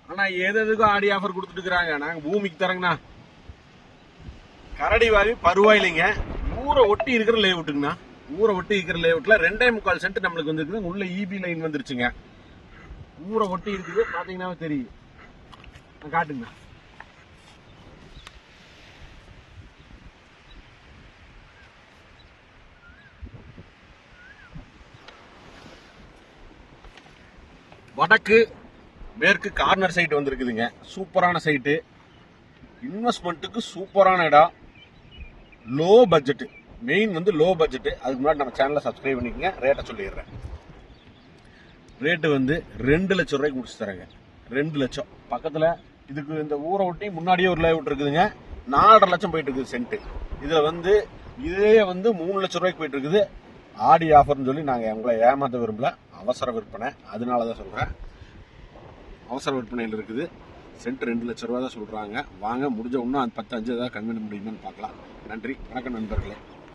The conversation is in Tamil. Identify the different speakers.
Speaker 1: ஆனா எதுக்கும் ஆடி ஆஃபர் கொடுத்துட்டு இருக்கிறாங்க. நாங்க பூமிக்கு தரங்கண்ணா. கரடிவாவி பருவாயில்லைங்க. ஊரை ஒட்டி இருக்கிற லேஅவுட்டுங்கண்ணா. ஊரை ஒட்டி இருக்கிற லேஅவுட்ல 2.25 சென்ட் நம்மளுக்கு வந்துருக்குது. உள்ள இபி லைன் வந்துருச்சுங்க. ஊரை ஒட்டி இருக்குது, பாத்தீங்கன்னா தெரியும். காட்டுங்க. வடக்கு மேற்கு கார்னர் சைட் வந்திருக்குதுங்க. சூப்பரான சைட்டு, இன்வெஸ்ட்மெண்ட்டுக்கு சூப்பரான இடம். லோ பட்ஜெட், மெயின் வந்து லோ பட்ஜெட். அதுக்கு முன்னாடி நம்ம சேனலை சப்ஸ்கிரைப் பண்ணிக்கங்க. ரேட்டை சொல்லிடுறேன். ரேட்டு வந்து 2 லட்சம் ரூபாய்க்கு முடிச்சு தரேங்க. 2 லட்சம். பக்கத்தில் இதுக்கு இந்த ஊரை ஒட்டி முன்னாடியே ஒரு லேஅவுட் இருக்குதுங்க. 4.5 லட்சம் போயிட்டு இருக்குது சென்ட். இதுல வந்து இதே வந்து 3 லட்சம் ரூபாய்க்கு போயிட்டு இருக்குது. ஆடி ஆஃபர்னு சொல்லி நாங்கள் உங்களை ஏமாற்ற விரும்பல. அவசர விற்பனை, அதனால தான் சொல்கிறேன். அவசர விற்பனையில் இருக்குது. சென்ட் 2 லட்சம் ரூபா தான் சொல்கிறாங்க. வாங்க, முடிஞ்ச இன்னும் 10-5 ஏதாவது கன்வீன் முடியுமான்னு பார்க்கலாம். நன்றி, வணக்கம் நண்பர்களே.